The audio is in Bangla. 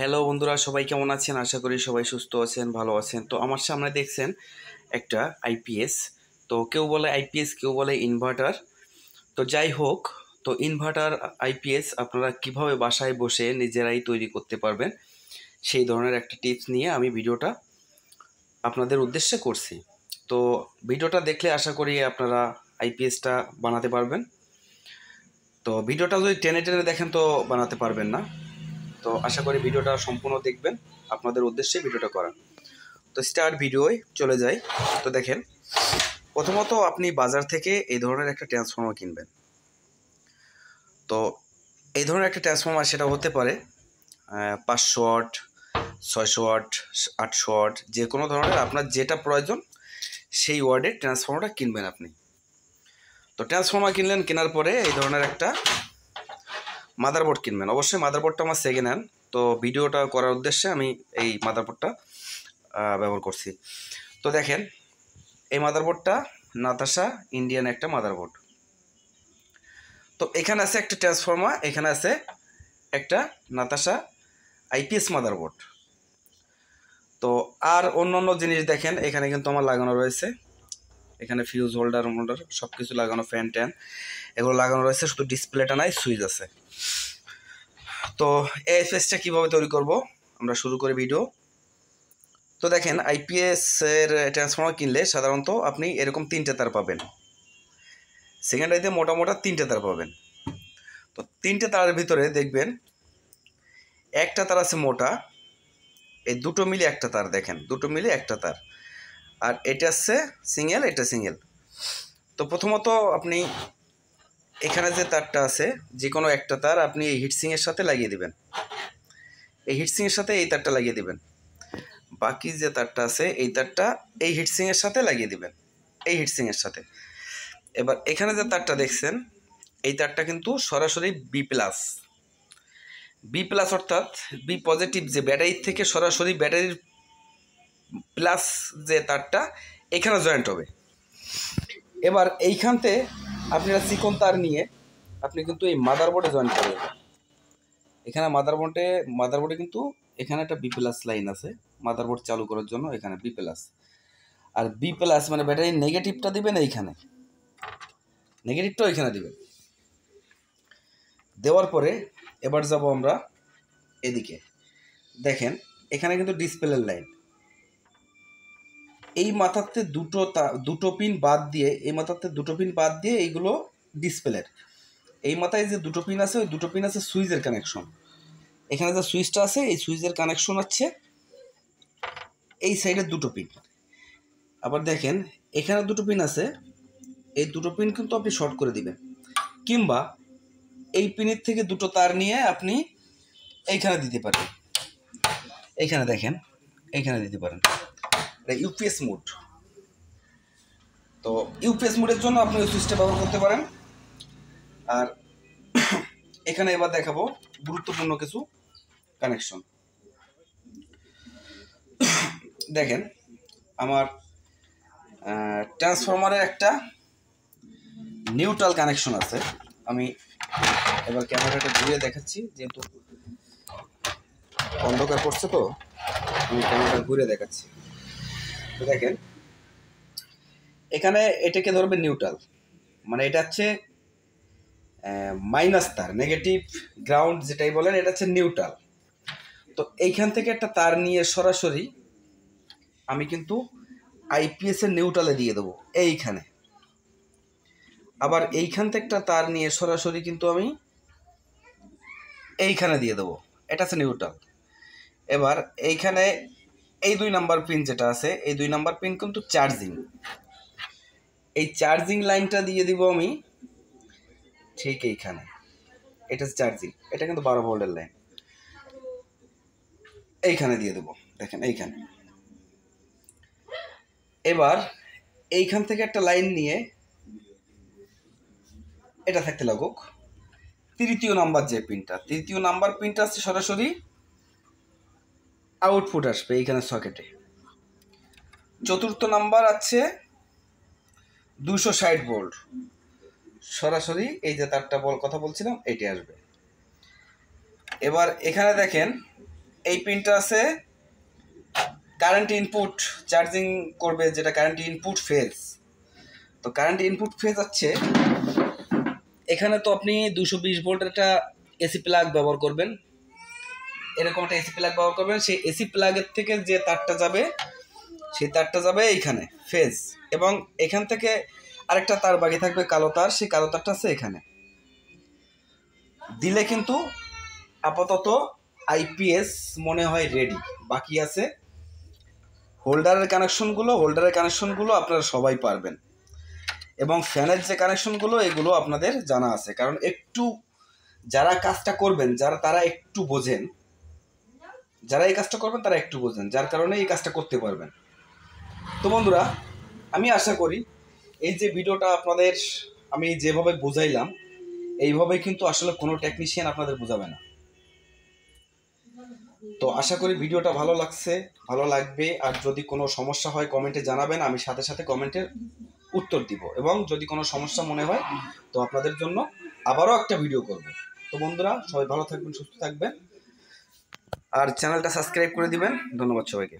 হ্যালো বন্ধুরা, সবাই কেমন আছেন? আশা করি সবাই সুস্থ আছেন, ভালো আছেন। তো আমার সামনে দেখছেন একটা আইপিএস। তো কেউ বলে আইপিএস, কেউ বলে ইনভার্টার। তো যাই হোক, তো ইনভার্টার আইপিএস আপনারা কিভাবে বাসায় বসে নিজেরাই তৈরি করতে পারবেন সেই ধরনের একটা টিপস নিয়ে আমি ভিডিওটা আপনাদের উদ্দেশ্যে করছি। তো ভিডিওটা দেখলে আশা করি আপনারা আইপিএসটা বানাতে পারবেন। তো ভিডিওটা যদি টেনে টেনে দেখেন তো বানাতে পারবেন না। তো আশা করি ভিডিওটা সম্পূর্ণ দেখবেন, আপনাদের উদ্দেশ্যে ভিডিওটা করা। তো স্টার্ট ভিডিওয় চলে যাই। তো দেখেন, প্রথমত আপনি বাজার থেকে এই ধরনের একটা ট্রান্সফর্মার কিনবেন। তো এই ধরনের একটা ট্রান্সফর্মার সেটা হতে পারে 500 ওয়াট, 600 ওয়াট, 800 ওয়াট, যে কোনো ধরনের আপনার যেটা প্রয়োজন সেই ওয়ার্ডের ট্রান্সফর্মারটা কিনবেন আপনি। তো ট্রান্সফর্মার কিনলেন, কেনার পরে এই ধরনের একটা মাদারবোর্ড কিনবেন। অবশ্যই মাদারবোর্ডটা আমার সেকেন্ড হ্যান্ড। তো ভিডিওটা করার উদ্দেশ্যে আমি এই মাদারবোর্ডটা ব্যবহার করছি। তো দেখেন, এই মাদারবোর্ডটা নাতাশা ইন্ডিয়ান একটা মাদারবোর্ড। তো এখানে আছে একটা ট্রান্সফর্মার, এখানে আছে একটা নাতাশা আইপিএস মাদারবোর্ড। তো আর অন্য জিনিস দেখেন, এখানে কিন্তু আমার লাগানো রয়েছে, এখানে ফিউজ হোল্ডার সব কিছু লাগানো, ফ্যান ট্যান এগুলো লাগানো রয়েছে, শুধু ডিসপ্লেটা নাই, সুইচ আছে। তো এই আইপিএসটা কীভাবে তৈরি করব আমরা শুরু করি ভিডিও। তো দেখেন, আইপিএস এর ট্রান্সফর্মার কিনলে সাধারণত আপনি এরকম 3টে তার পাবেন। সেকেন্ড আইতে মোটামোটা 3টে তার পাবেন। তো 3টে তারের ভিতরে দেখবেন একটা তার আছে মোটা, এই দুটো মিলে একটা তার, দেখেন দুটো মিলে একটা তার, আর এটা আছে সিঙ্গেল, এটা সিঙ্গেল। তো প্রথমত আপনি এখানে যে তারটা আছে, যে কোনো একটা তার আপনি এই হিটসিংয়ের সাথে লাগিয়ে দিবেন, এই হিটসিংয়ের সাথে এই তারটা লাগিয়ে দিবেন। বাকি যে তারটা আছে এই তারটা এই হিটসিংয়ের সাথে লাগিয়ে দিবেন, এই হিটসিংয়ের সাথে। এবার এখানে যে তারটা দেখছেন, এই তারটা কিন্তু সরাসরি বি প্লাস, বি প্লাস অর্থাৎ বি পজিটিভ, যে ব্যাটারির থেকে সরাসরি ব্যাটারির প্লাস যে তারটা এখানে জয়েন্ট হবে। এবার এইখানতে আপনারা চিকন তার নিয়ে আপনি কিন্তু এই মাদারবোর্ডে জয়েন্ট করে দেবেন। এখানে মাদারবোর্ডে কিন্তু এখানে একটা বি প্লাস লাইন আছে মাদারবোর্ড চালু করার জন্য, এখানে বি প্লাস। আর বি প্লাস মানে ব্যাটারির নেগেটিভটা দিবেন এইখানে, নেগেটিভটাও এখানে দিবেন। দেওয়ার পরে এবার যাব আমরা এদিকে। দেখেন এখানে কিন্তু ডিসপ্লের লাইন, এই মাথাতে দুটো পিন বাদ দিয়ে, এই মাথাতে দুটো পিন বাদ দিয়ে এইগুলো ডিসপ্লের। এই মাথায় যে দুটো পিন আছে, ওই দুটো পিন আছে সুইচের কানেকশন। এখানে যে সুইচটা আছে এই সুইচের কানেকশন হচ্ছে এই সাইডের দুটো পিন। আবার দেখেন এখানে দুটো পিন আছে, এই দুটো পিন কিন্তু আপনি শর্ট করে দিবেন, কিংবা এই পিনের থেকে দুটো তার নিয়ে আপনি এইখানে দিতে পারেন। এইখানে দেখেন, এইখানে দিতে পারেন, এটা ইউপিএস মোড। তো ইউপিএস মোডের জন্য আপনি ওই সুইচটা ব্যবহার করতে পারেন। আর এখানে এবার দেখাবো গুরুত্বপূর্ণ কিছু কানেকশন। দেখেন আমার ট্রান্সফরমারের একটা নিউট্রাল কানেকশন আছে। আমি এবার ক্যামেরাটা ঘুরিয়ে দেখাচ্ছি, যেহেতু অন্ধকার করছে তো আমি ক্যামেরাটা ঘুরে দেখাচ্ছি। তো দেখেন এখানে এটাকে ধরবে নিউট্রাল, মানে এটা হচ্ছে মাইনাস তার, নেগেটিভ গ্রাউন্ড যেটাই বলেন, এটা হচ্ছে নিউট্রাল। তো এইখান থেকে একটা তার নিয়ে সরাসরি আমি কিন্তু আইপিএস এর নিউট্রালে দিয়ে দেবো এইখানে। আবার এইখান থেকে একটা তার নিয়ে সরাসরি কিন্তু আমি এইখানে দিয়ে দেবো, এটা হচ্ছে নিউট্রাল। এবার এইখানে এই 2 নাম্বার পিন যেটা আছে, এই 2 নাম্বার পিন কিন্তু চার্জিং, এই চার্জিং লাইনটা দিয়ে দিব আমি ঠিক এইখানে, এটা হচ্ছে চার্জিং, এটা কিন্তু 12 ভোল্টের লাইন, এইখানে দিয়ে দেবো, দেখেন এইখানে। এবার এইখান থেকে একটা লাইন নিয়ে এটা থাকতে লাগুক, তৃতীয় নাম্বার যে পিনটা, তৃতীয় নাম্বার পিনটা হচ্ছে সরাসরি আউটপুট আসবে এইখানে সকেটে। চতুর্থ নাম্বার আছে 260 ভোল্ট, সরাসরি এই যে তারটা কথা বলছিলাম এটি আসবে। এবার এখানে দেখেন এই পিনটা আছে কারেন্ট ইনপুট চার্জিং করবে, যেটা কারেন্ট ইনপুট ফেজ। তো কারেন্ট ইনপুট ফেজ আছে এখানে। তো আপনি 220 ভোল্টের একটা এসি প্লাগ ব্যবহার করবেন, এরকম একটা এসি প্লাগ ব্যবহার করবেন। সেই এসি প্লাগের থেকে যে তারটা যাবে সেই তারটা যাবে এইখানে ফেজ, এবং এখান থেকে আরেকটা তার বাকি থাকবে কালো তার, সেই কালো তারটা আছে এখানে দিলে কিন্তু আপাতত আইপিএস মনে হয় রেডি। বাকি আছে হোল্ডারের কানেকশনগুলো আপনারা সবাই পারবেন, এবং ফ্যানের যে কানেকশনগুলো এগুলো আপনাদের জানা আছে, কারণ একটু যারা কাজটা করবেন তারা একটু বোঝেন, যারা এই কাজটা করবেন তারা একটু বোঝেন, যার কারণে এই কাজটা করতে পারবেন। তো বন্ধুরা, আমি আশা করি এই যে ভিডিওটা আপনাদের আমি যেভাবে বুঝাইলাম এইভাবে কিন্তু আসলে কোনো টেকনিশিয়ান আপনাদের বোঝাবে না। তো আশা করি ভিডিওটা ভালো লাগবে। আর যদি কোনো সমস্যা হয় কমেন্টে জানাবেন, আমি সাথে সাথে কমেন্টের উত্তর দিব, এবং যদি কোনো সমস্যা মনে হয় তো আপনাদের জন্য আবারও একটা ভিডিও করব। তো বন্ধুরা, সবাই ভালো থাকবেন, সুস্থ থাকবেন, আর চ্যানেলটা সাবস্ক্রাইব করে দিবেন। ধন্যবাদ সবাইকে।